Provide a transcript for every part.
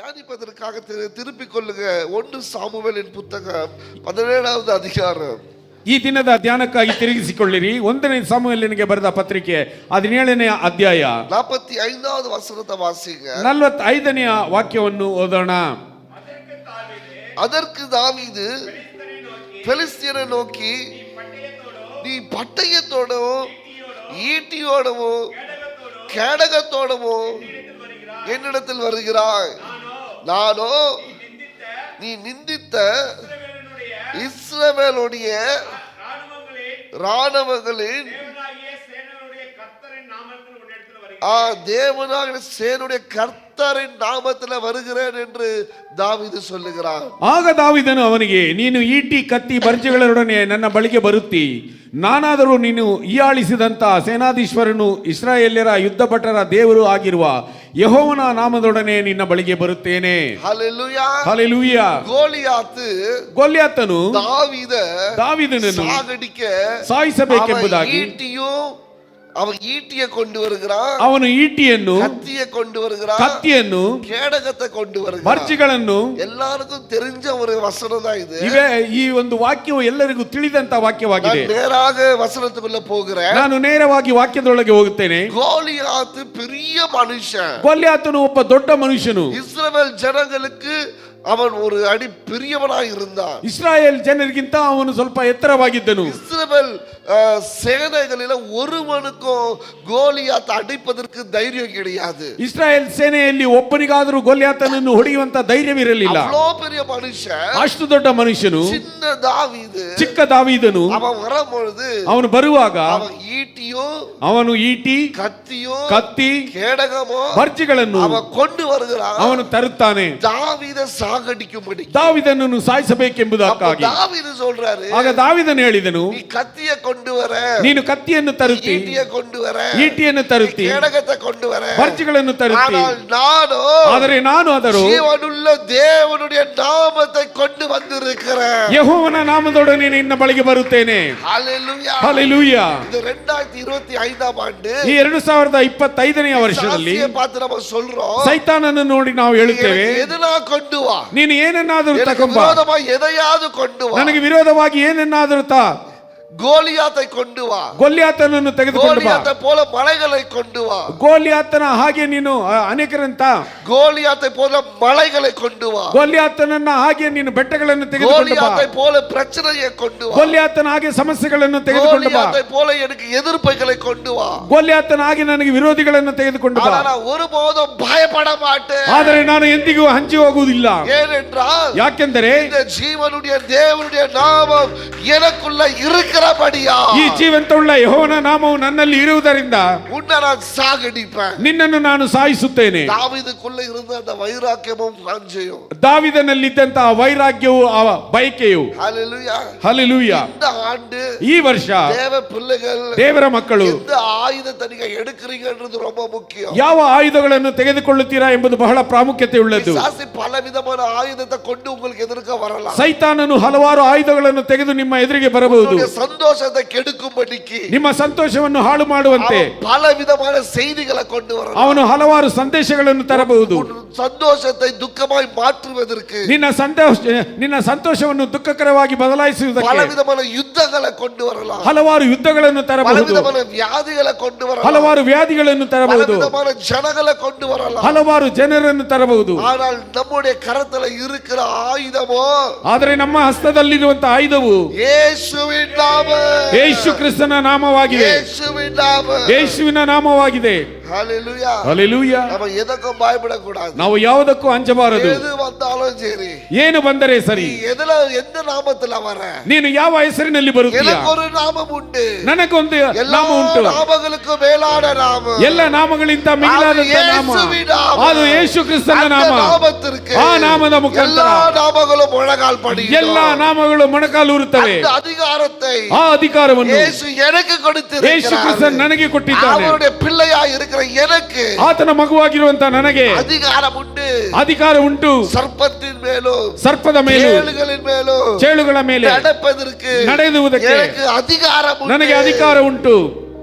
தியானிப்பதற்காக திருப்பிக் கொள்ளுங்க. 1 சாமுவேலின் புத்தகம் 17வது அதிகாரம். ಈ ದಿನದ ಧ್ಯಾನಕ್ಕಾಗಿ ತಿರುಗಿಸಿಕೊಳ್ಳಿರಿ. 1ನೇ ಸಾಮುವೇಲನಿಗೆ ಬರೆದ ಪತ್ರಿಕೆ 17ನೇ ಅಧ್ಯಾಯ 45வது ವಚನத்தை வாசிங்க. 45ನೇ ವಾಕ್ಯವನ್ನು ಓದೋಣ. அதற்கு தாவீது பெலிஸ்தியரை நோக்கி, நீ பட்டயத்தோடவும் ஈட்டியோடவும் கேடகத்தோடவும் என்னிடத்தில் வருகிறாய், நானோ நீ நிந்தித்த இஸ்ரவேலுடைய ராணுவங்களின் தேவனாகிய சேனையுடைய கர்த்தரின் நாமத்தில் வருகிறேன் என்று தாவீது சொல்லுகிறார். ಆಗ ದಾವೀದನು ಅವನಿಗೆ, ನೀನು ಈಟಿ ಕತ್ತಿ ಬರ್ಜಿಗಳೊಡನೆ ನನ್ನ ಬಳಿಗೆ ಬರುತ್ತಿ, ನಾನಾದರೂ ನೀನು ಹೀಯಾಳಿಸಿದಂತ ಸೇನಾಧೀಶ್ವರನು ಇಸ್ರಾಯೇಲ್ಯರ ಯುದ್ಧ ಭಟರ ದೇವರು ಆಗಿರುವ ಯೆಹೋವನ ನಾಮದೊಡನೆ ನಿನ್ನ ಬಳಿಗೆ ಬರುತ್ತೇನೆ. Hallelujah hallelujah. ಗೊಲ್ಯಾತನು ದಾವೀದನನ್ನು ಸಾಯಿಸಬೇಕೆಂಬುದಾಗಿ அவன் ஈட்டியை கொண்டு வருகிறான், ಅವನು ಈಟಿಯನ್ನು கத்தியை கொண்டு வருகிறான், கத்திಯನ್ನು கேடகத்தை கொண்டு வருகிறான். ಬರ್ಜಿಗಳನ್ನು எல்லாருக்கும் தெரிஞ்ச ஒரு வசனம் தான் இது. ಈ ಒಂದು ವಾಕ್ಯವು ಎಲ್ಲರಿಗೂ ತಿಳಿದಂತ ವಾಕ್ಯವಾಗಿದೆ. நேராக வசனத்துக்குள்ள போகிறேன். ನಾನು ನೇರವಾಗಿ ವಾಕ್ಯದೊಳಗೆ ಹೋಗುತ್ತೇನೆ. கோலியாத் பெரிய மனுஷன். ಗೊಲ್ಯಾತನು ಒಬ್ಬ ದೊಡ್ಡ ಮನುಷ್ಯನು. இஸ்ரவேல் ஜனங்களுக்கு அவன் ஒரு அடி பெரியவனாய் இருந்தான். ಇಸ್ರಾಯೇಲ್ ಜನರಿಗಿಂತ ಅವನು ಸ್ವಲ್ಪ ಎತ್ತರವಾಗಿದ್ದನು. இஸ்ரவேல் சேனைகளில ஒருவனுக்கும் கோலியாத் அடிப்பதற்கு தைரியம் கிடையாது. ಇಸ್ರಾಯೇಲ್ ಸೇನೆಯಲ್ಲಿ ಒಬ್ಬನಿಗಾದರೂ ಗೊಲ್ಯಾತನನ್ನು ಹೊಡೆಯುವಂತ ಧೈರ್ಯವಿರಲಿಲ್ಲ. அவ்வளோ பெரிய மனுஷன், ಅಷ್ಟು ದೊಡ್ಡ ಮನುಷ್ಯನು, சின்ன தாவீது, ಚಿಕ್ಕ ದಾವೀದನು அவன் வரும்பொழுது ಅವನು ಬರುವಾಗ அவன் ஈட்டியோ ಅವನು ಈಟಿ கத்தியோ ಕತ್ತಿ கேடகமோ ಬರ್ಜಿಗಳನ್ನು அவன் கொண்டு வருகிறான். ಅವನು ತರುತ್ತಾನೆ, தாவீத சாகடிக்கும்படி, ದಾವೀದನನ್ನು ಸಾಯಿಸಬೇಕೆಂಬುದಕ್ಕಾಗಿ. தாவீது சொல்றாரு, ಆಗ ದಾವೀದನು ಹೇಳಿದನು, நீ கத்தியை கொண்டு வர, ನೀನು ಕತ್ತಿಯನ್ನು ತರುತ್ತಿ, ஈட்டியை கொண்டு வர, ಈಟಿಯನ್ನು ತರುತ್ತಿ, கேடகத்தை கொண்டு வர, ಬರ್ಜಿಗಳನ್ನು ತರುತ್ತಿ, ಆದರೆ ನಾನು ಅದರ ಜೀವನುಳ್ಳ ದೇವனுடைய நாமத்தை கொண்டு வந்திருக்கிறேன், ಯೆಹೋವನ ನಾಮದೊಡನೆ ನಿನ್ನ ಬಳಿಗೆ ಬರುತ್ತೇನೆ. Hallelujah hallelujah. ಇದು 2025 ಆண்டு, ಈ 2025ನೇ ವರ್ಷದಲ್ಲಿ பார்த்து நம்ம சொல்றோம், ಸೈತಾನನನ್ನು ನೋಡಿ ನಾವು ಹೇಳುತ್ತೇವೆ, ಎದನಾ ಕೊಂಡು ವಾ, ನೀನು ಏನನ್ನಾದರೂ ತಗೊಂಬ, ವಿರೋಧವಾಗಿ ಎದೆಯಾದು ಕೊಂಡು ವಾ, ನನಗೆ ವಿರೋಧವಾಗಿ ಏನನ್ನಾದರೂ ತಾ, கோலியாத்தை கொண்டு வா, ಗೊಲ್ಯಾತನನ್ನು ತೆಗೆದುಕೊಂಡು ಬಾ, கோலியாத்தை போல மலைகளை கொண்டு வா, ಗೊಲ್ಯಾತನ ಹಾಗೆ ನೀನು ಅನೇಕರಂತ, கோலியாத்தை போல மலைகளை கொண்டு வா, ಗೊಲ್ಯಾತನನ್ನ ಹಾಗೆ ನೀನು ಬೆಟ್ಟಗಳನ್ನು ತೆಗೆದುಕೊಂಡು ಬಾ, கோலியாத்தை போல பிரச்சனையை கொண்டு வா, ಗೊಲ್ಯಾತನ ಹಾಗೆ ಸಮಸ್ಯೆಗಳನ್ನು ತೆಗೆದುಕೊಂಡು ಬಾ, கோலியாத்தை போல எனக்கு எதிர்ப்புகளை கொண்டு வா, ಗೊಲ್ಯಾತನ ಹಾಗೆ ನನಗೆ ವಿರೋಧಿಗಳನ್ನು ತೆಗೆದುಕೊಂಡು ಬಾ. நான் ஒருபோதும் பயப்பட மாட்டேன், ಆದರೆ ನಾನು ಎಂದಿಗೂ ಹಂಚಿ ಹೋಗುವುದಿಲ್ಲ. ஏனென்றால் ಯಾಕೆಂದರೆ இந்த ஜீவனுடைய தேவனுடைய நாமம் எனக்குள்ள இருக்கிற, ಈ ಜೀವಂತವುಳ್ಳ ಯೆಹೋವನ ನಾಮವು ನನ್ನಲ್ಲಿ ಇರುವುದರಿಂದ உன்னை நான் சாகடிப்பேன், ನಿನ್ನನ್ನು ನಾನು ಸಾಯಿಸುತ್ತೇನೆ. தாவீதுக்குள்ள இருந்த அந்த வைராக்கியமும் வாஞ்சையும், ದಾವೀದನಲ್ಲಿದ್ದಂತಹ ವೈರಾಗ್ಯವು, ಬಯಕೆಯು. ஹல்லேலூயா ಹಲ್ಲೆಲೂಯಾ. இந்த ஆண்டு, ಈ ವರ್ಷ தேவ பிள்ளைகள், ದೇವರ ಮಕ್ಕಳು எந்த ஆயுதத்தை நீங்க எடுக்கிறீங்கன்றது ரொம்ப முக்கியம். ಯಾವ ಆಯುಧಗಳನ್ನು ತೆಗೆದುಕೊಳ್ಳುತ್ತೀರಾ ಎಂಬುದು ಬಹಳ ಪ್ರಾಮುಖ್ಯತೆ ಉಳ್ಳದ್ದು. பிசாசு பல விதமான ஆயுதத்தை கொண்டு உங்களுக்கு எதிர்க்க வரலாம். ಸೈತಾನನು ಹಲವಾರು ಆಯುಧಗಳನ್ನು ತೆಗೆದು ನಿಮ್ಮ ಎದುರಿಗೆ ಬರಬಹುದು. சந்தோஷத்தை கெடுக்கும்படிக்கு, ನಿಮ್ಮ ಸಂತೋಷವನ್ನು ಹಾಳು ಮಾಡುವಂತೆ பல விதமான செய்திகளை கொண்டு வரலாம். ಅವನು ಹಲವಾರು ಸಂದೇಶಗಳನ್ನು ತರಬಹುದು. சந்தோஷத்தை துக்கமாய் மாற்றுவதற்கு, ನಿನ್ನ ಸಂತೋಷವನ್ನು ದುಃಖಕರವಾಗಿ ಬದಲಾಯಿಸುವುದಕ್ಕೆ பல விதமான யுத்தங்களை கொண்டு வரலாம். ಹಲವಾರು ಯುದ್ಧಗಳನ್ನು பல ತರಬಹುದು, விதமான வியாதிகளை கொண்டு வரலாம். ಹಲವಾರು ವ್ಯಾಧಿಗಳನ್ನು பல ತರಬಹುದು, விதமான ஜனங்களை கொண்டு வரலாம். ಹಲವಾರು ಜನರನ್ನು ತರಬಹುದು. ஆனால் நம்முடைய கரத்துல இருக்கிற ஆயுதமோ, ಆದರೆ ನಮ್ಮ ಹಸ್ತದಲ್ಲಿರುವಂತಹ ಆಯುಧವು ಯೇಸುವಿನ ನಾಮ, ಯೇಸು ಕ್ರಿಸ್ತನ ನಾಮವಾಗಿದೆ. ಯೇಸುವಿನ ನಾಮ, ಯೇಸುವಿನ ನಾಮವಾಗಿದೆ. ஹல்லேலூயா. ಹಲ್ಲೆಲೂಯಾ. நம்ம எதற்கும் பயப்படக்கூடாது. ನಾವು ಯಾವುದಕ್ಕೂ ಅಂಜಬಾರದು. எது வந்தாலும் சரி, ಏನು ಬಂದರೆ ಸರಿ. நீ எதுல எந்த நாமத்துல வர, ನೀನು ಯಾವ ಹೆಸರಿನಲ್ಲಿ ಬರುತ್ತೀಯ, எனக்கு ஒரு நாமம் உண்டு, ನನಗೊಂದು எல்லா ನಾಮ ಉಂಟು, நாமங்களுக்கு மேலான நாமம், ಎಲ್ಲ ನಾಮಗಳಿಂದ ಮಿಗಿಲಾದಂತ ನಾಮ, ಅದು ಯೇಸು ಕ್ರಿಸ್ತನ ನಾಮ. நாமத்திற்கு ಆ ನಾಮದ ಮುಖಾಂತರ எல்லா நாமங்களும் முழங்கால் படியும், ಎಲ್ಲ ನಾಮಗಳು ಮೊಣಕಾಲೂರುತ್ತವೆ. அந்த அதிகாரத்தை ಆ ಅಧಿಕಾರವನ್ನು ಯೇಸು எனக்கு கொடுத்திருக்கிறார். ಯೇಸು ಕ್ರಿಸ್ತನ್ ನನಗೆ ಕೊಟ್ಟಿದ್ದಾನೆ. அவருடைய பிள்ளையாய் இருக்கிற எனக்கு ಆತನ ಮಗುವಾಗಿರುವಂತ ನನಗೆ அதிகாரம் ಉಂಟು, ಅಧಿಕಾರ ಉಂಟು. ಸರ್ಪத்தின் ಮೇಲೂ, ಸರ್ಪದ ಮೇಲೂ, ಚೇಳುಗಳಿನ ಮೇಲೂ, ಚೇಳುಗಳ ಮೇಲೆ ನಡೆಯುವುದಕ್ಕೆ ನಡೆಯುವುದಕ್ಕೆ எனக்கு அதிகாரம் ಉಂಟು. ನನಗೆ ಅಧಿಕಾರ ಉಂಟು.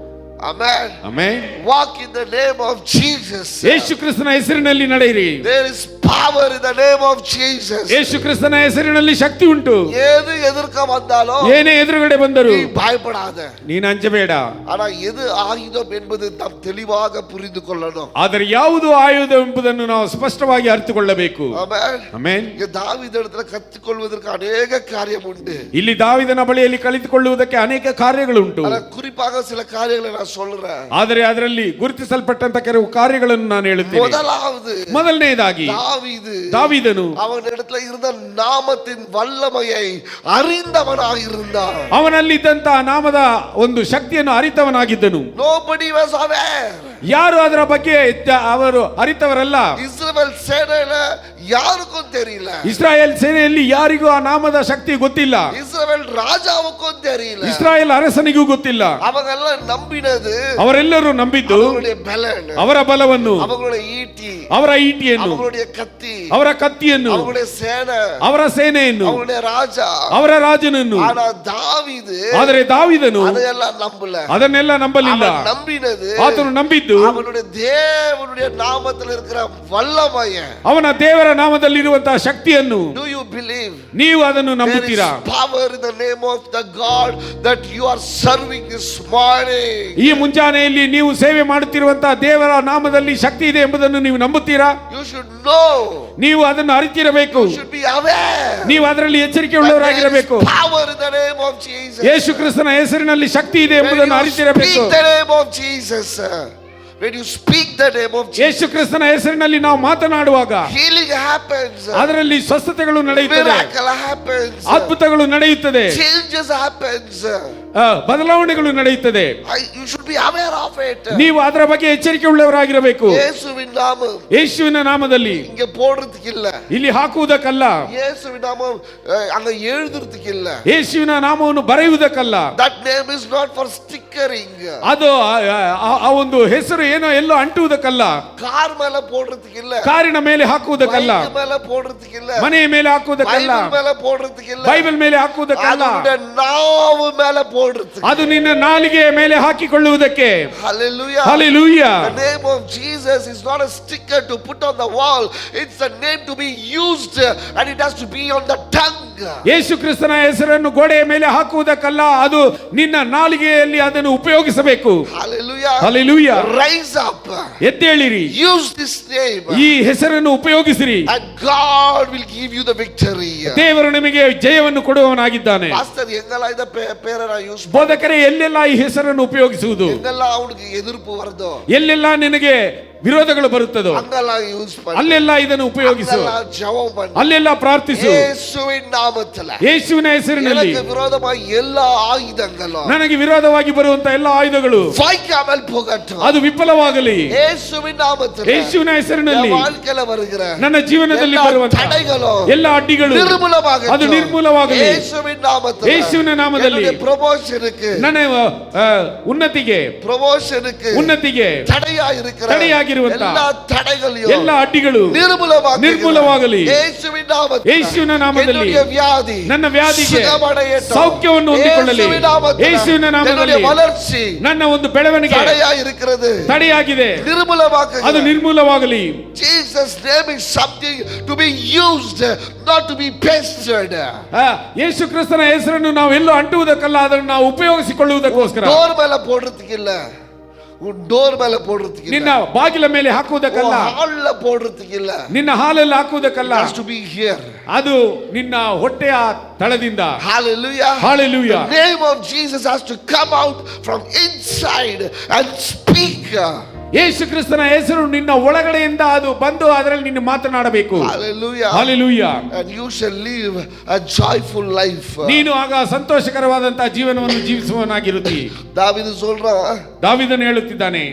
Amen. Amen. Walk in the name of Jesus. ಯೇಸು ಕ್ರಿಸ್ತನ ಹೆಸರಿನಲ್ಲಿ ನಡೆಯಿರಿ. There is power in the name of Jesus. ಯೇಸು ಕ್ರಿಸ್ತನ ಹೆಸರಿನಲ್ಲಿ ಶಕ್ತಿ ಉಂಟು. ஏது எதிர்க்க வந்தாலும் ಏನೇ ಎದುರುಗಡೆ ಬಂದರು நீ பயப்படாத. ನೀನು ಅಂಜಬೇಡ. ஆனா எது ஆயுதம் என்பது நாம் தெளிவாக புரிந்து கொள்ளணும். ಆದರೆ ಯಾವುದು ಆಯುಧ ಎಂಬುದನ್ನು ನಾವು ಸ್ಪಷ್ಟವಾಗಿ ಅರಿತುಕೊಳ್ಳಬೇಕು. Amen. ಆಮೆನ್. தாவீதிடத்துல கற்றுக்கொள்வதற்கு அநேக காரியம் உண்டு. ಇಲ್ಲಿ ದಾವೀದನ ಬಳಿಯಲ್ಲಿ ಕಲಿತುಕೊಳ್ಳುವುದಕ್ಕೆ ಅನೇಕ ಕಾರ್ಯಗಳುಂಟು. ஆனா குறிப்பாக சில காரியங்களை நான் சொல்றேன். ಆದರೆ ಅದರಲ್ಲಿ ಗುರುತಿಸಲ್ಪಟ್ಟಂತ ಕೆಲವು ಕಾರ್ಯಗಳನ್ನು ನಾನು ಹೇಳುತ್ತೇನೆ. ಮೊದಲನೇದಾಗಿ ದಾವೀದನು ಅವನಿடத்துல இருந்த நாமத்தின் வல்லமையை அறிந்தவனாயிருந்தான். ಅವನಲ್ಲಿದ್ದಂತ ನಾಮದ ಒಂದು ಶಕ್ತಿಯನ್ನು ಅರಿತವನಾಗಿದ್ದನು. Nobody was aware. ಯಾರು ಅದರ ಬಗ್ಗೆ ಅವರು ಅರಿತವರಲ್ಲ. ಇಸ್ರಾಯೇಲ್ ಸೇನೆಯ ಯಾರಿಗೂ தெரியல. ಇಸ್ರಾಯೇಲ್ ಸೇನೆಯಲ್ಲಿ ಯಾರಿಗೂ ಆ ನಾಮದ ಶಕ್ತಿ ಗೊತ್ತಿಲ್ಲ. ಇಸ್ರಾಯೇಲ್ ರಾಜಾவுக்கும் தெரியல. ಇಸ್ರಾಯೇಲ್ ಅರಸನಿಗೂ ಗೊತ್ತಿಲ್ಲ. ಅವರೆಲ್ಲ ನಂಬಿನದು, ಅವರೆಲ್ಲರೂ ನಂಬಿದ್ದು ಅವರ ಬಲವನ್ನು, ಅವರ ಈಟಿಯನ್ನು, ಅವರ ಕತ್ತಿಯನ್ನು, ಅವರ ಸೇನೆಯನ್ನು, ಅವರ ರಾಜನನ್ನು. ಆದರೆ ದಾವೀದನು ಅದನ್ನೆಲ್ಲ ನಂಬಲಿಲ್ಲ. ಆತನು ನಂಬಿದ್ದು ದೇವರ ನಾಮದಲ್ಲಿ ಇರುವ ವಲ್ಲಮಯ, ಅವನ ದೇವರ ನಾಮದಲ್ಲಿರುವಂತಹ ಶಕ್ತಿಯನ್ನು. Do you believe? ನೀವು ಅದನ್ನು ನಂಬುತ್ತೀರಾ? There is power in the name of the God that you are serving this morning. ಈ ಮುಂಜಾನೆಯಲ್ಲಿ ನೀವು ಸೇವೆ ಮಾಡುತ್ತಿರುವಂತಹ ದೇವರ ನಾಮದಲ್ಲಿ ಶಕ್ತಿ ಇದೆ ಎಂಬುದನ್ನು ನೀವು ನಂಬುತ್ತೀರಾ? You should know. ನೀವು ಅದನ್ನು ಅರಿತಿರಬೇಕು. You should be aware. ನೀವು ಅದರಲ್ಲಿ ಎಚ್ಚರಿಕೆ ಉಳ್ಳವರಾಗಿರಬೇಕು. Power in the name of Jesus. ಯೇಸು ಕ್ರಿಸ್ತನ ಹೆಸರಿನಲ್ಲಿ ಶಕ್ತಿ ಇದೆ ಎಂಬುದನ್ನು ಅರಿತಿರಬೇಕು. Speak the name of Jesus. When you speak the name of Jesus, ಯೇಸು ಕ್ರಿಸ್ತನ ಹೆಸರಿನಲ್ಲಿ ನಾವು ಮಾತನಾಡುವಾಗ healing happens. ಅದರಲ್ಲಿ ಸ್ವಸ್ಥತೆಗಳು ನಡೆಯುತ್ತದೆ, miracle happens, ಅದ್ಭುತಗಳು ನಡೆಯುತ್ತದೆ, changes happens, ಬದಲಾವಣೆಗಳು ನಡೆಯುತ್ತದೆ. You should be aware of it. ನೀವು ಅದರ ಬಗ್ಗೆ ಎಚ್ಚರಿಕೆ ಉಳ್ಳವರಾಗಿರಬೇಕು. ಯೇಸುವಿನ ನಾಮ, ಯೇಸುವಿನ ನಾಮದಲ್ಲಿ இங்க போடுறதுக்கில்ல, ಇಲ್ಲಿ ಹಾಕುವುದಕ್ಕಲ್ಲ. ಯೇಸುವಿನ ನಾಮ ಅங்க எழுதுறதுக்கில்ல, ಯೇಸುವಿನ ನಾಮವನ್ನು ಬರೆಯುವುದಕ್ಕಲ್ಲ. that name is not for stickering. ಅದು ಆ ಒಂದು ಹೆಸರು ಏನೋ ಎಲ್ಲೋ ಅಂಟುವುದಕ್ಕಲ್ಲ. ಕಾರ್ ಮೇಲೆ போடுறதுக்கில்ல, ಕಾರಿನ ಮೇಲೆ ಹಾಕುವುದಕ್ಕಲ್ಲ, ಬೈಕ್ ಮೇಲೆ போடுறதுக்கில்ல, ಮನೆಯ ಮೇಲೆ ಹಾಕುವುದಕ್ಕಲ್ಲ, ಬೈಬಲ್ ಮೇಲೆ போடுறதுக்கில்ல, ಬೈಬಲ್ ಮೇಲೆ ಹಾಕುವುದಕ್ಕಲ್ಲ, ಅದು ನಾಮ ಮೇಲೆ போடுறதுக்கு, ಅದು ನಿನ್ನ ನಾಲಿಗೆಯ ಮೇಲೆ ಹಾಕಿಕೊಳ್ಳುವುದಕ್ಕೆ. Hallelujah. Hallelujah. The name of Jesus is not a sticker to put on the wall. It's a name to be used and it has to be on the tongue. ಯೇಸು ಕ್ರಿಸ್ತನ ಹೆಸರನ್ನು ಗೋಡೆಯ ಮೇಲೆ ಹಾಕುವುದಕ್ಕಲ್ಲ, ಅದು ನಿನ್ನ ನಾಲಿಗೆಯಲ್ಲಿ ಅದನ್ನು ಉಪಯೋಗಿಸಬೇಕು. Hallelujah. Hallelujah. Rise up. ಎದ್ದೇಳಿರಿ. Use this name. ಈ ಹೆಸರನ್ನು ಉಪಯೋಗಿಸಿರಿ. And God will give you the victory. ದೇವರು ನಿಮಗೆ ಜಯವನ್ನು ಕೊಡುವವನಾಗಿದ್ದಾನೆ. Pastor ಎಂಗಲ್ಲ ಇದ ಪೇರನ ಯೂಸ್, ಬೋಧಕರೇ ಎಲ್ಲೆಲ್ಲ ಈ ಹೆಸರನ್ನು ಉಪಯೋಗಿಸುವುದು, ಎಂಗಲ್ಲ ಅವನಿಗೆ ಎದುರುಪು ಬರದು, ಎಲ್ಲೆಲ್ಲ ನಿನಗೆ ವಿರೋಧಗಳು ಬರುತ್ತದೋ ಅಂಗಲ್ಲ ಯೂಸ್ ಮಾಡು, ಅಲ್ಲೆಲ್ಲ ಇದನ್ನು ಉಪಯೋಗಿಸು, ಜವಾಬು ಮಾಡು, ಅಲ್ಲೆಲ್ಲ ಪ್ರಾರ್ಥಿಸು. ಯೇಸುವಿನ ನಾಮದಲ್ಲಿ, ಯೇಸುವಿನ ಹೆಸರಿನಲ್ಲಿ ನನಗೆ ವಿರೋಧವಾಗಿ ಎಲ್ಲ ಆಯುಧಗಳು, ನನಗೆ ವಿರೋಧವಾಗಿ ಬರುವಂತ ಎಲ್ಲ ಆಯುಧಗಳು வாய்க்காமல் போகட்டும், ಅದು ವಿಫಲವಾಗಲಿ. ಯೇಸುವಿನ ನಾಮದಲ್ಲಿ, ಯೇಸುವಿನ ಹೆಸರಿನಲ್ಲಿ வாழ்க்கையில வருகிற ನನ್ನ ಜೀವನದಲ್ಲಿ ಬರುವಂತ ತಡೆಗಳು, ಎಲ್ಲ ಅಡ್ಡಿಗಳು ನಿರ್ಮೂಲವಾಗಲಿ, ಅದು ನಿರ್ಮೂಲವಾಗಲಿ. ಯೇಸುವಿನ ನಾಮದಲ್ಲಿ, ಯೇಸುವಿನ ನಾಮದಲ್ಲಿ ಪ್ರಮೋಷನ್ಗೆ, ನನ್ನ ಉನ್ನತಿಗೆ, ಪ್ರಮೋಷನ್ಗೆ, ಉನ್ನತಿಗೆ ತಡೆಯಾಗಿರುವಂತ ಎಲ್ಲ ತಡೆಗಳು, ಎಲ್ಲ ಅಡ್ಡಿಗಳು ನಿರ್ಮೂಲವಾಗಲಿ. ಯೇಸುವಿನ ನಾಮದಲ್ಲಿ ನನ್ನ ವ್ಯಾಧಿಗೆ ಸೌಖ್ಯವನ್ನು ಹೊಂದಿಕೊಳ್ಳಲಿ. ಯೇಸುವಿನ ನಾಮದಲ್ಲಿ ನನ್ನ ಒಂದು ಬೆಳವಣಿಗೆ ತಡೆಯಾಗಿದೆ, ಅದು ನಿರ್ಮೂಲವಾಗಲಿ. Jesus name is something to be used, not to be pasted. ಯೇಸು ಕ್ರಿಸ್ತನ ಹೆಸರನ್ನು ನಾವು ಎಲ್ಲೋ ಅಂಟುವುದಕ್ಕಲ್ಲ, ಅದನ್ನು ನಾವು ಉಪಯೋಗಿಸಿಕೊಳ್ಳುವುದಕ್ಕೋಸ್ಕರ. ಡೋರ್ ಮೇಲೆ போடுறதுக்கில்ல, ಡೋರ್ ಮೇಲೆ போடுறதுக்கில்ல, ನಿನ್ನ ಬಾಗಿಲ ಮೇಲೆ ಹಾಕುವುದಕ್ಕಲ್ಲ, ಹಾಲ್ போடுறதுக்கில்ல, ನಿನ್ನ ಹಾಲಲ್ಲಿ ಹಾಕುವುದಕ್ಕಲ್ಲ, has to be here. ಅದು ನಿನ್ನ ಹೊಟ್ಟೆಯ ತಳದಿಂದ. Hallelujah. Hallelujah. The name of Jesus has to come out from inside and speak. ಯೇಸು ಕ್ರಿಸ್ತನ ಹೆಸರು ನಿನ್ನ ಒಳಗಡೆಯಿಂದ ಅದು ಬಂದು ಅದರಲ್ಲಿ ನಿನ್ನ ಮಾತನಾಡಬೇಕು. Hallelujah. Hallelujah. And you shall live a joyful life. ನೀನು ಆಗ ಸಂತೋಷಕರವಾದಂತಹ ಜೀವನವನ್ನು ಜೀವಿಸುವವನಾಗಿರುತ್ತಿ. ದಾವೀದು சொல்றான், ದಾವೀದನು ಹೇಳುತ್ತಿದ್ದಾನೆ,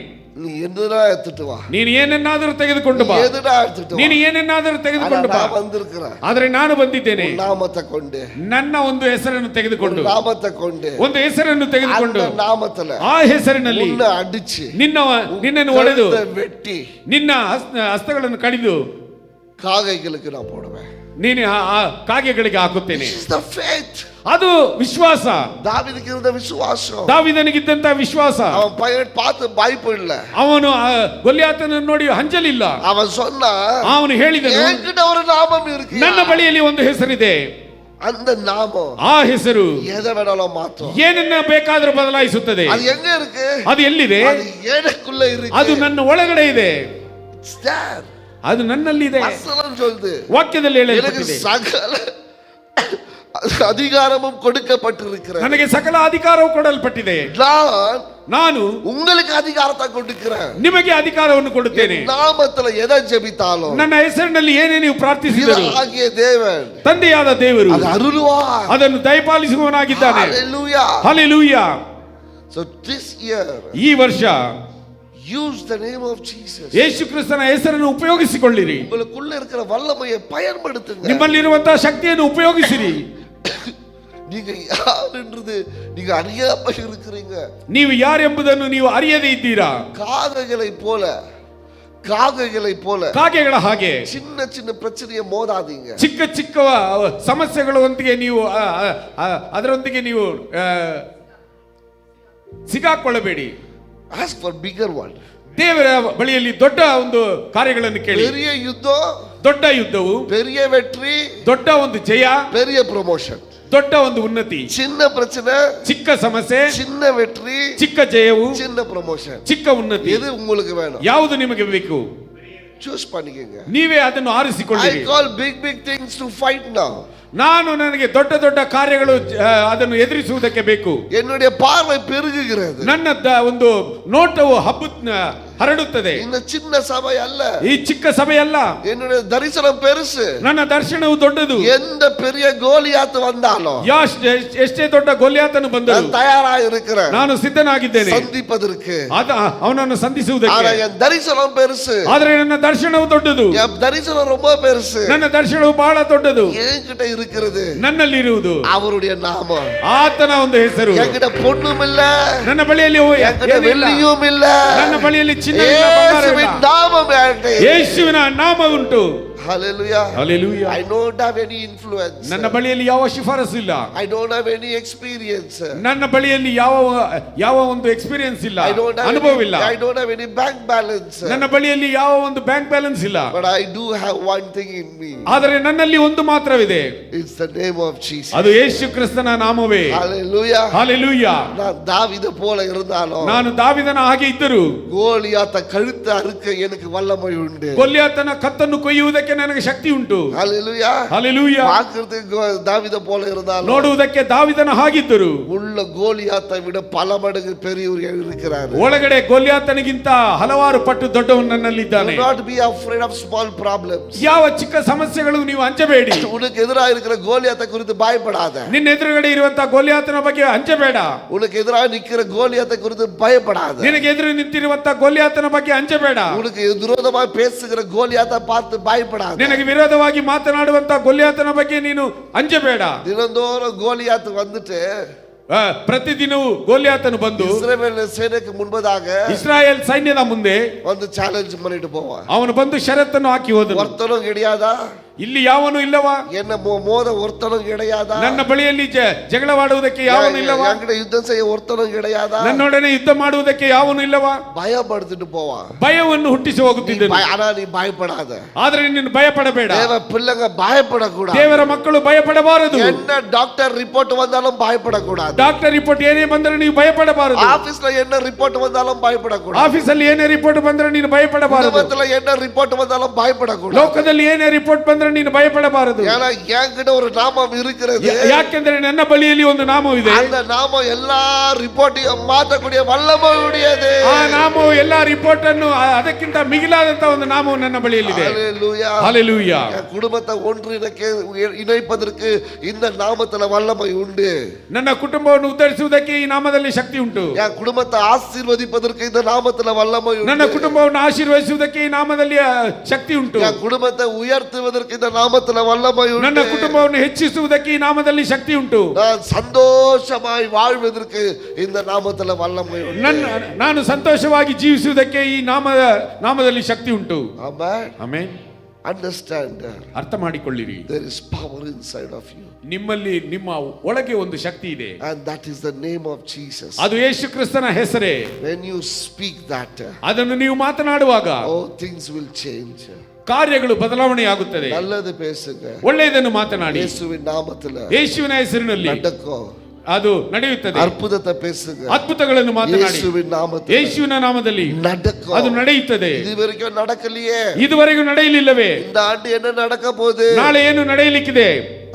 நீ என்னடா எடுத்துட்டு வா, ನೀನು ಏನನ್ನಾದರೂ ತೆಗೆದುಕೊಂಡು ಬಾ, எதுடா எடுத்துட்டு வா, ನೀನು ಏನನ್ನಾದರೂ ತೆಗೆದುಕೊಂಡು ಬಾ, வந்திருக்கிறேன், ಆದರೆ ನಾನು ಬಂದಿದ್ದೇನೆ ನಾಮத்தை கொண்டு, ನನ್ನ ಒಂದು ಹೆಸರನ್ನು ತೆಗೆದುಕೊಂಡು, ನಾಮத்தை கொண்டு, ಒಂದು ಹೆಸರನ್ನು ತೆಗೆದುಕೊಂಡು, ನಾಮದಲ್ಲಿ ಆ ಹೆಸರಿನಲ್ಲಿ ಅಡಿಚಿ ನಿನ್ನನ್ನು ಒಡೆದು வெட்டி ನಿನ್ನ ಹಸ್ತಗಳನ್ನು ಕಡಿದು ಕಾಗೆகளுக்கு நான் போடுவேன். ನೀನು ಆ ಕಾಗೆಗಳಿಗೆ ಹಾಕುತ್ತೇನೆ. This is the faith. ಅದು ವಿಶ್ವಾಸ. தாவீதுக்கு இருந்த விசுவாசம். ದಾವೀದನಿಗಿದ್ದಂತ ವಿಶ್ವಾಸ. அவன் பையன் பார்த்து பயப்படல. ಅವನು ಗೊಲ್ಯಾತನನ್ನು ನೋಡಿ ಹಂಜಲಿಲ್ಲ. அவன் சொன்னா, ಅವನು ಹೇಳಿದನು, என்கிட்ட ஒரு நாமம் இருக்கு. ನನ್ನ ಬಳಿಯಲ್ಲಿ ಒಂದು ಹೆಸರಿದೆ. அந்த நாமம் ಆ ಹೆಸರು எதை வேணாலும் மாத்தும். ಏನನ್ನ ಬೇಕಾದರೂ ಬದಲಾಯಿಸುತ್ತದೆ. அது எங்க இருக்கு? ಅದು ಎಲ್ಲಿದೆ? அது எனக்குள்ள இருக்கு. ಅದು ನನ್ನ ಒಳಗಡೆ ಇದೆ. It's there. ಅದು ನನ್ನಲ್ಲಿದೆ. வசனம் சொல்லுது. ವಾಕ್ಯದಲ್ಲಿ எனக்கு ಹೇಳಲ್ಪಟ್ಟಿದೆ. சகல அதிகாரமும் கொடுக்கப்பட்டிருக்கிறது. ನನಗೆ ಸಕಲ ಅಧಿಕಾರವು ಕೊಡಲ್ಪಟ್ಟಿದೆ. ನಾನು உங்களுக்கு அதிகாரத்தை கொடுக்கிறேன். ನಿಮಗೆ ಅಧಿಕಾರವನ್ನು ಕೊಡುತ್ತೇನೆ. ನಾಮದಲ್ಲಿ ಎதை ಜೆಬಿತಾಲೋ, ನನ್ನ ಹೆಸರಿನಲ್ಲಿ ಏನೇ ನೀವು ಪ್ರಾರ್ಥಿಸಿದರೂ ಹಾಗೆ ದೇವನ್, ತಂದೆಯಾದ ದೇವರು ಅದು ಅರುಳುವಾರ್, ಅದನ್ನು ದಯಪಾಲಿಸುವವನಾಗಿದ್ದಾನೆ. Hallelujah, hallelujah. So this year, ಈ ವರ್ಷ use the name of Jesus. ಯೇಸು ಕ್ರಿಸ್ತನ ಹೆಸರನ್ನು ಉಪಯೋಗಿಸಿಕೊಳ್ಳಿರಿ. உங்களுக்குள்ள இருக்கிற வல்லமையை பயன்படுத்துங்க. ನಿಮ್ಮಲ್ಲಿರುವಂತಹ ಶಕ್ತಿಯನ್ನು ಉಪಯೋಗಿಸಿರಿ. நீங்க யார் என்றது நீங்க அறியாம இருக்கிறீங்க. ನೀವು ಯಾರೆಂಬುದನ್ನು ನೀವು ಅರಿಯದೇ ಇದ್ದೀರಾ. காகைகளை போல ಕಾಗೆಗಳ ಹಾಗೆ சின்ன சின்ன பிரச்சனையை மோதாதீங்க. ಚಿಕ್ಕ ಚಿಕ್ಕ ಸಮಸ್ಯೆಗಳೊಂದಿಗೆ ನೀವು ಅದರೊಂದಿಗೆ ನೀವು ಸಿಗಾಕೊಳ್ಳಬೇಡಿ. Ask for bigger one. ದೇವರ ಬಳಿಯಲ್ಲಿ ದೊಡ್ಡ ಒಂದು ಕಾರ್ಯಗಳನ್ನು ಕೇಳಿ. பெரிய யுத்தம், ದೊಡ್ಡ ಯುದ್ಧವು, பெரிய வெற்றி, ದೊಡ್ಡ ಒಂದು ಜಯ, பெரிய ಪ್ರಮೋಷನ್. ದೊಡ್ಡ ಒಂದು ಉನ್ನತಿ. சின்ன பிரச்சனை, ಚಿಕ್ಕ ಸಮಸ್ಯೆ, சின்ன வெற்றி, ಚಿಕ್ಕ ಜಯವು, சின்ன ಪ್ರಮೋಷನ್. ಚಿಕ್ಕ ಉನ್ನತಿ. எது உங்களுக்கு வேணும்? ಯಾವುದು ನಿಮಗೆ ಬೇಕು? ಚೂಸ್ பண்ணிக்கங்க. ನೀವೇ ಅದನ್ನು ಆರಿಸಿಕೊಳ್ಳಿರಿ. I call big things to fight now. ನಾನು ನನಗೆ ದೊಡ್ಡ ದೊಡ್ಡ ಕಾರ್ಯಗಳು ಅದನ್ನು ಎದುರಿಸುವುದಕ್ಕೆ ಬೇಕು. என்னுடைய பார்வை பெருகுகிறது. ನನ್ನ ಒಂದು ನೋಟವು ಹರಡುತ್ತದೆ. இந்த சின்ன சபை அல்ல, ಈ ಚಿಕ್ಕ ಸಭೆಯಲ್ಲ. என்னுடைய தரிசனம் பெருசு. ನನ್ನ ದರ್ಶನವು ದೊಡ್ಡದು. எந்த பெரிய கோலியாத் வந்தாலும், ಎಷ್ಟೇ ದೊಡ್ಡ ಗೊಲ್ಯಾತನು ಬಂದರೂ நான் தயாராக இருக்கிறேன். ನಾನು ಸಿದ್ಧನಾಗಿದ್ದೇನೆ சந்திப்பதற்கு. ಅವನನ್ನು ಸಂಧಿಸುವುದಕ್ಕೆ. ஆனா என் தரிசனம் பெருசು. ಆದರೆ ನನ್ನ ದರ್ಶನವು ದೊಡ್ಡದು. என் தரிசனம் ரொம்ப பெருசு. ನನ್ನ ದರ್ಶನವು ಬಹಳ ದೊಡ್ಡದು. என்கிட்ட இருக்கிறது ನನ್ನಲ್ಲಿ ಇರುವುದು அவருடைய நாமம். ಆತನ ಒಂದು ಹೆಸರು. என்கிட்ட பொண்ணும் இல்ல, ನನ್ನ ಬಳಿಯಲ್ಲಿ என்கிட்ட வெள்ளியும் இல்ல, ನನ್ನ ಬಳಿಯಲ್ಲಿ ಯೇಸುವಿನ ನಾಮம் என்கிட்ட. ಯೇಸುವಿನ ನಾಮ ಉಂಟು. Hallelujah. Hallelujah. I don't have any influence. ನನ್ನ ಬಳಿಯಲ್ಲಿ ಯಾವ ಶಿಫಾರಸು ಇಲ್ಲ. I don't have any experience. ನನ್ನ ಬಳಿಯಲ್ಲಿ ಯಾವ ಒಂದು ಎಕ್ಸ್ಪೀರಿಯನ್ಸ್ ಇಲ್ಲ, ಅನುಭವ ಇಲ್ಲ. I don't have any bank balance. ನನ್ನ ಬಳಿಯಲ್ಲಿ ಯಾವ ಒಂದು ಬ್ಯಾಂಕ್ ಬ್ಯಾಲೆನ್ಸ್ ಇಲ್ಲ. But I do have one thing in me. ಆದರೆ ನನ್ನಲ್ಲಿ ಒಂದು ಮಾತ್ರವಿದೆ. It's the name of Jesus. ಅದು ಯೇಸು ಕ್ರಿಸ್ತನ ನಾಮವೇ. Hallelujah. Hallelujah. நான் தாவீது போல இருந்தாலும், ನಾನು ದಾವೀದನ ಹಾಗೆ ಇದ್ದರೂ கோலியாத்த கழுத்தை அறுக்க எனக்கு வல்லமை உண்டு. ಗೊಲ್ಯಾತನ ಕತ್ತನ್ನು ಕೊಯ್ಯುವುದಕ್ಕೆ ನನಗೆ ಶಕ್ತಿ ಉಂಟು. Hallelujah. Hallelujah. பார்க்கிறதுக்கு தாவீது போல இருந்தாலும், ನೋಡುವುದಕ್ಕೆ ದಾವೀದನ ಹಾಗಿದ್ದರು உள்ள கோலியாத்தை விட பல மடங்கு பெரியவர் இருக்கிறார். ಒಳಗಡೆ ಗೊಲ್ಯಾತನಿಗಿಂತ ಹಲವಾರು ಪಟ್ಟು ದೊಡ್ಡವನು ನನ್ನಲ್ಲಿದ್ದಾನೆ. Do not be afraid of small problems. ಯಾವ ಚಿಕ್ಕ ಸಮಸ್ಯೆಗಳು ನೀವು ಅಂಜಬೇಡಿ. உனக்கு எதிராக இருக்கிற கோலியாத்தை குறித்து பயப்படாத. ನಿನ್ನ ಎದುರುಗಡೆ ಇರುವಂತಹ ಗೊಲ್ಯಾತನ ಬಗ್ಗೆ ಅಂಜಬೇಡ. உனக்கு எதிராக நிக்கிற கோலியாத்தை குறித்து பயப்படாத. ನಿನಗೆ ಎದುರು ನಿಂತಿರುವಂತಹ ಗೊಲ್ಯಾತನ ಬಗ್ಗೆ ಅಂಜಬೇಡ. உனக்கு விரோதமாக பேசுகிற கோலியாத்தை பார்த்து பயப்படாத. ನಿನಗೆ ವಿರೋಧವಾಗಿ ಮಾತನಾಡುವಂತಹ ಗೊಲ್ಯಾತನ ಬಗ್ಗೆ ನೀನು ಅಂಜಬೇಡ. தினந்தோறும் கோலியாத்து வந்துட்டு ಪ್ರತಿದಿನವೂ ಗೊಲ್ಯಾತನು ಬಂದು ಇಸ್ರಾಯೇಲ್ ಸೇನೆಗೆ ಮುன்பதாக ಇಸ್ರಾಯೇಲ್ ಸೈನ್ಯದ ಮುಂದೆ ಒಂದು ಚಾಲೆಂಜ್ பண்ணிட்டு போவான். ಅವನು ಬಂದು ಷರತ್ತನ್ನು ಹಾಕಿ ಹೋದನು. ஒருத்தனும் கிடையாதா? ಇಲ್ಲಿ ಯಾವನು ಇಲ್ಲವಾ? என்ன மோத ஒருத்தனும் கிடையாதா? ನನ್ನ ಬಳಿಯಲ್ಲಿ ಜಗಳವಾಡುವುದಕ್ಕೆ ಯಾವನು ಇಲ್ಲವಾ? என்கிட்ட யுத்தம் செய்ய ஒருத்தனும் கிடையாதா? ನನ್ನೊಡನೆ ಯುದ್ಧ ಮಾಡುವುದಕ್ಕೆ ಯಾವನು ಇಲ್ಲವಾ? பயப்படுத்திட்டு போவான். ಭಯವನ್ನು ಹುಟ್ಟಿಸಿ ಹೋಗುತ್ತಿದ್ದನು. ஆனா நீ பயப்படாத. ಆದರೆ ನೀನು ಭಯಪಡಬೇಡ. தேவ பிள்ளைங்க பயப்படக்கூடாது. ದೇವರ ಮಕ್ಕಳು ಭಯಪಡಬಾರದು. என்ன டாக்டர் ரிப்போர்ட் வந்தாலும் பயப்படக்கூடாது. ಡಾಕ್ಟರ್ ರಿಪೋರ್ಟ್ ಏನೇ ಬಂದರೂ ನೀವು ಭಯಪಡಬಾರದು. ಆಫೀಸ್ல என்ன ರಿಪೋರ್ಟ್ வந்தாலும் பயப்படக்கூடாது. ಆಫೀಸಲ್ಲಿ ಏನೇ ರಿಪೋರ್ಟ್ ಬಂದರೆ ನೀನು ಭಯಪಡಬಾರದು. ಕುಟುಂಬದಲ್ಲಿ என்ன ರಿಪೋರ್ಟ್ வந்தாலும் பயப்படக்கூடாது. ಲೋಕದಲ್ಲಿ ಏನೇ ರಿಪೋರ್ಟ್ ಬಂದರೆ ನೀನು ಭಯಪಡಬಾರದು. ஏன்னா என்கிட்ட ஒரு நாமம் இருக்கிறது. ಯಾಕೆಂದರೆ ನನ್ನ ಬಳಿಯಲ್ಲಿ ಒಂದು ನಾಮವಿದೆ. அந்த நாமம் எல்லா ರಿಪೋರ್ಟ್டையும் மாற்றக்கூடிய வல்லமை உடையது. ಆ ನಾಮವು ಎಲ್ಲಾ ರಿಪೋರ್ಟ್ ಅನ್ನು ಅದಕ್ಕಿಂತ ಮಿಗಿಲಾದಂತ ಒಂದು ನಾಮವು ನನ್ನ ಬಳಿಯಲ್ಲಿದೆ. ஹalleluya. ஹalleluya. குடும்பத்தை இணைப்பதற்கு இந்த நாமத்துல வல்லமை உண்டு. ನನ್ನ ಕುಟುಂಬವನ್ನು ಉದ್ಧರಿಸುವುದಕ್ಕೆ ಈ ನಾಮದಲ್ಲಿ ಶಕ್ತಿ ಉಂಟು. குடும்பத்தை ஆசீர்வதிப்பதற்கு இந்த நாமத்துல வல்லமை உண்டு. ನನ್ನ ಕುಟುಂಬವನ್ನು ಆಶೀರ್ವದಿಸುವುದಕ್ಕೆ ಈ ನಾಮದಲ್ಲಿ ಶಕ್ತಿ ಉಂಟು. குடும்பத்தை உயர்த்துவதற்கு இந்த நாமத்துல வல்லமை உண்டு. ನನ್ನ ಕುಟುಂಬವನ್ನು ಹೆಚ್ಚಿಸುವುದಕ್ಕೆ ಈ ನಾಮದಲ್ಲಿ ಶಕ್ತಿ ಉಂಟು. நான் சந்தோஷமாய் வாழ்வதற்கு இந்த நாமத்துல வல்லமை உண்டு. ನಾನು ಸಂತೋಷವಾಗಿ ಜೀವಿಸುವುದಕ್ಕೆ ಈ ನಾಮದಲ್ಲಿ ಶಕ್ತಿ ಉಂಟು. ಆಮೆನ್. ಆಮೆನ್. Understand, ಅರ್ಥ ಮಾಡಿಕೊಳ್ಳಿರಿ, there is power inside of you. ನಿಮ್ಮಲ್ಲಿ ನಿಮ್ಮ ಒಳಗೆ ಒಂದು ಶಕ್ತಿ ಇದೆ, And that is the name of Jesus. ಅದು ಯೇಸು ಕ್ರಿಸ್ತನ ಹೆಸರೇ. When you speak that, ಅದನ್ನು ನೀವು ಮಾತನಾಡುವಾಗ oh, things will change. ಕಾರ್ಯಗಳು ಬದಲಾವಣೆಯಾಗುತ್ತದೆ. நல்லது பேசுங்க, ಒಳ್ಳೆಯದನ್ನು ಮಾತನಾಡಿ, ಯೇಸುವಿನ ನಾಮದಲ್ಲಿ, ಯೇಸುವಿನ ಹೆಸರಿನಲ್ಲಿ நடக்கோ, ಅದು ನಡೆಯುತ್ತದೆ. ಅದ್ಭುತತೆ பேசுங்க, ಅದ್ಭುತಗಳನ್ನು ಮಾತನಾಡಿ, ಯೇಸುವಿನ ನಾಮದಲ್ಲಿ, ಯೇಸುವಿನ ನಾಮದಲ್ಲಿ நடக்கோ, ಅದು ನಡೆಯುತ್ತದೆ. இதுவரைக்கும் நடக்கலையே, ಇದುವರೆಗೂ ನಡೆಯಲಿಲ್ಲವೇ, இந்த ஆண்டு என்ன நடக்க போகுது, ನಾಳೆ ಏನು ನಡೆಯಲಿಕ್ಕಿದೆ,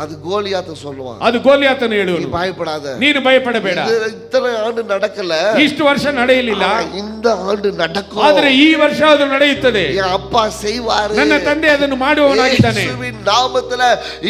அது கோலியாத்து சொல்லுவான். ಅದು ಗೋಲಿಯಾತನು ಹೇಳುವನು. நீ பயப்படாத, ನೀನು ಭಯಪಡಬೇಡ. இத்தனை ஆண்டு நடக்கல, ಇಷ್ಟು ವರ್ಷ ನಡೆಯಲಿಲ್ಲ, இந்த ஆண்டு நடக்கும், ಆದರೆ ಈ ವರ್ಷ ಅದು ನಡೆಯುತ್ತದೆ. என் அப்பா செய்வாரு, ನನ್ನ ತಂದೆ ಅದನ್ನು ಮಾಡುವವನಾಗಿದ್ದಾನೆ. ಯೇಸುವಿನ ನಾಮத்துல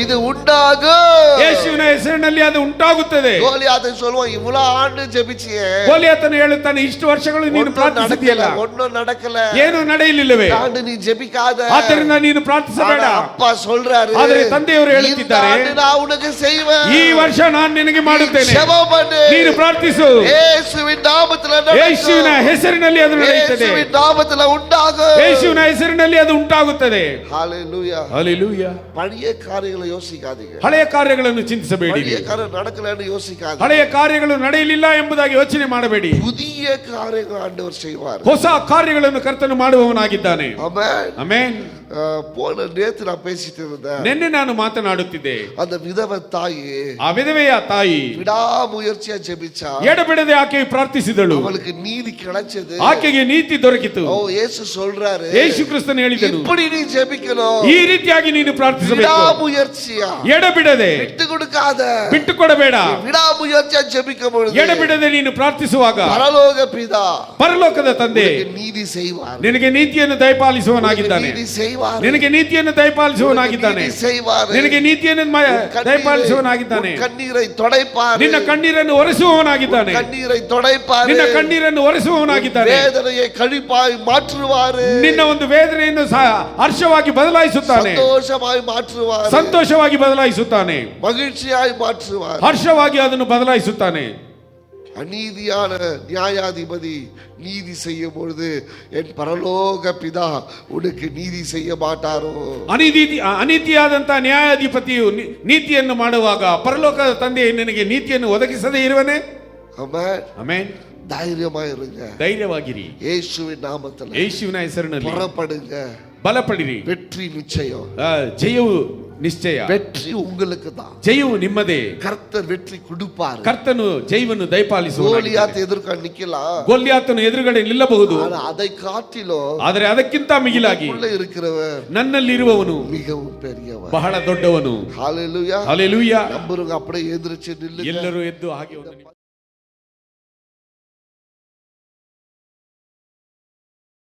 ಇದು உண்டாகும், ಯೇಸುವಿನ ಹೆಸರಿನಲ್ಲಿ ಅದು ಉಂಟಾಗುತ್ತದೆ. கோலியாத்து சொல்லுவான், இவ்வளவு ஆண்டு ஜெபிச்சியே, ಗೋಲಿಯಾತನು ಹೇಳುತ್ತಾನೆ, ಇಷ್ಟು ವರ್ಷಗಳು ನೀನು ಪ್ರಾರ್ಥಿಸಿದೆಯಲ್ಲ, ஒன்னும் நடக்கல, ಏನು ನಡೆಯಲಿಲ್ಲವೇ, இந்த ஆண்டு நீ ஜெபிக்காத, ಆದ್ದರಿಂದ ನೀನು ಪ್ರಾರ್ಥಿಸಬೇಡ. அப்பா சொல்றாரு, ಆದರೆ ತಂದೆಯವರು ಹೇಳುತ್ತಿದ್ದಾರೆ, நான் உனக்கு செய்வேன், ಈ ವರ್ಷ ನಾನು ನಿನಗೆ ಮಾಡುತ್ತೇನೆ, ஜெபம் பண்ணு, ನೀನು ಪ್ರಾರ್ಥಿಸು. ಯೇಸುವಿನ ನಾಮத்துல நடக்கும், ಯೇಸುವಿನ ಹೆಸರಿನಲ್ಲಿ ಅದು ನಡೆಯುತ್ತದೆ, ಯೇಸುವಿನ ನಾಮத்துல உண்டாகும், ಯೇಸುವಿನ ಹೆಸರಿನಲ್ಲಿ ಅದು ಉಂಟಾಗುತ್ತದೆ. ஹalleluya, ಹಲ್ಲೆಲೂಯಾ. பழைய காரியங்களை யோசிக்காதீங்க, ಹಳೆಯ ಕಾರ್ಯಗಳನ್ನು ಚಿಂತಿಸಬೇಡಿ, பழைய காரியம் நடக்கலன்னு யோசிக்காதீங்க, ಹಳೆಯ ಕಾರ್ಯಗಳು ನಡೆಯಲಿಲ್ಲ ಎಂಬುದಾಗಿ ಯೋಚನೆ ಮಾಡಬೇಡಿ. புதிய காரியங்கள் ஆண்டவர் செய்வார். ಹೊಸ ಕಾರ್ಯಗಳನ್ನು ಕರ್ತನು ಮಾಡುವವನಾಗಿದ್ದಾನೆ. ஆமென். ಆಮೆನ್. போன நேத்து நான் பேசிட்டு இருந்தேன், ನಿನ್ನೆ ನಾನು ಮಾತನಾಡುತ್ತಿದ್ದೆ. அந்த விதவை தாயி ಆ ವಿಧವೆಯ ತಾಯಿ விடாமுயற்சியா ஜெபிச்சா, ಎಡಬಿಡದೆ ಆಕೆ ಪ್ರಾರ್ಥಿಸಿದಳು, அவளுக்கு ನೀತಿ கிடைச்சது. ಆಕೆಗೆ ನೀತಿ ದೊರಕಿತು. ஓ, இயேசு சொல்றாரு, ಯೇಸು ಕ್ರಿಸ್ತನು ಹೇಳಿದನು, இப்படி நீ ஜெபிக்கணும், ಈ ರೀತಿಯಾಗಿ ನೀನು ಪ್ರಾರ್ಥಿಸಬೇಕು, விடாமுயற்சியா, ಎಡಬಿಡದೆ, விட்டு கொடுக்காத, ಬಿಟ್ಟು ಕೊಡಬೇಡ. விடாமுயற்சியா ஜெபிக்கும் பொழுது ಎಡಬಿಡದೆ ನೀನು ಪ್ರಾರ್ಥಿಸುವಾಗ பரலோக பிதா ಪರಲೋಕದ ತಂದೆ உனக்கு ನೀತಿ செய்வார், ನಿನಗೆ ನೀತಿಯನ್ನು ದಯಪಾಲಿಸುವವನಾಗಿದ್ದಾನೆ, நீதி செய்வார், ನಿನಗೆ ನೀತಿಯನ್ನು ದಯಪಾಲಿಸುವವನಾಗಿದ್ದಾನೆ, நீதி செய்வார், ನಿನಗೆ ನೀತಿಯನ್ನು ದಯಪಾಲಿಸುವವನಾಗಿದ್ದಾನೆ, கண்ணீரை துடைப்பார், ನಿನ್ನ ಕಣ್ಣೀರನ್ನು ಒರೆಸುವವನಾಗಿದ್ದಾನೆ, கண்ணீரை துடைப்பார், ನಿನ್ನ ಕಣ್ಣೀರನ್ನು ಒರೆಸುವವನಾಗಿದ್ದಾನೆ, வேதனையை கழிப்பாய் மாற்றுவார், ನಿನ್ನ ಒಂದು ವೇದನೆಯನ್ನು ಹರ್ಷವಾಗಿ ಬದಲಾಯಿಸುತ್ತಾನೆ, ಸಂತೋಷமாய் மாற்றுவார், ಸಂತೋಷವಾಗಿ ಬದಲಾಯಿಸುತ್ತಾನೆ, மகிழ்ச்சியாய் மாற்றுவார். ಹರ್ಷವಾಗಿ ಅದನ್ನು ಬದಲಾಯಿಸುತ್ತಾನೆ. அநீதியான நியாயாதிபதி நீதி செய்யும் பொழுது என் பரலோக பிதா உனக்கு நீதி செய்ய மாட்டாரோ? ಅನೀತಿಯಾದಂತಹ ನ್ಯಾಯಾಧಿಪತಿಯು ನೀತಿಯನ್ನು ಮಾಡುವಾಗ ಪರಲೋಕದ ತಂದೆ ನಿನಗೆ ನೀತಿಯನ್ನು ಒದಗಿಸದೇ ಇರುವನೇ? ஆமென். ಆಮೆನ್. தைரியமாயிருங்க, ಧೈರ್ಯವಾಗಿರಿ, ಯೇಸುವಿನ ನಾಮದಲ್ಲಿ ಯೇಸುವಿನ ಹೆಸರಿನಲ್ಲಿ புறப்படுங்க, ಬಲಪಡಿರಿ, வெற்றி நிச்சயம், ಜಯವು ನಿಶ್ಚಯ, வெற்றி உங்களுக்கு தான், ಜಯವು ನಿಮ್ಮದೇ, கர்த்தர் வெற்றி கொடுப்பார். ಕರ್ತನು ಜಯವನ್ನು ದಯಪಾಲಿಸುವ. கோலியாத் ಎದುರ್ಕೊಂಡು நிக்கலாம், ಗೋಲಿಯಾತನು ಎದುರುಗಡೆ ನಿಲ್ಲಬಹುದು, ஆனா அதை காட்டிலும் ಆದರೆ ಅದಕ್ಕಿಂತ ಮಿಗಿಲಾಗಿ இருக்கிறவர் ನನ್ನಲ್ಲಿರುವವನು மிகவும் பெரியவர், ಬಹಳ ದೊಡ್ಡವನು. ஹalleluya. ಹಲ್ಲೆಲೂಯಾ. நம்புறவங்க அப்படியே எதிர்த்து நில்லுங்க. ಎಲ್ಲರೂ ಎದ್ದು ಹಾಗೆ ಒಂದು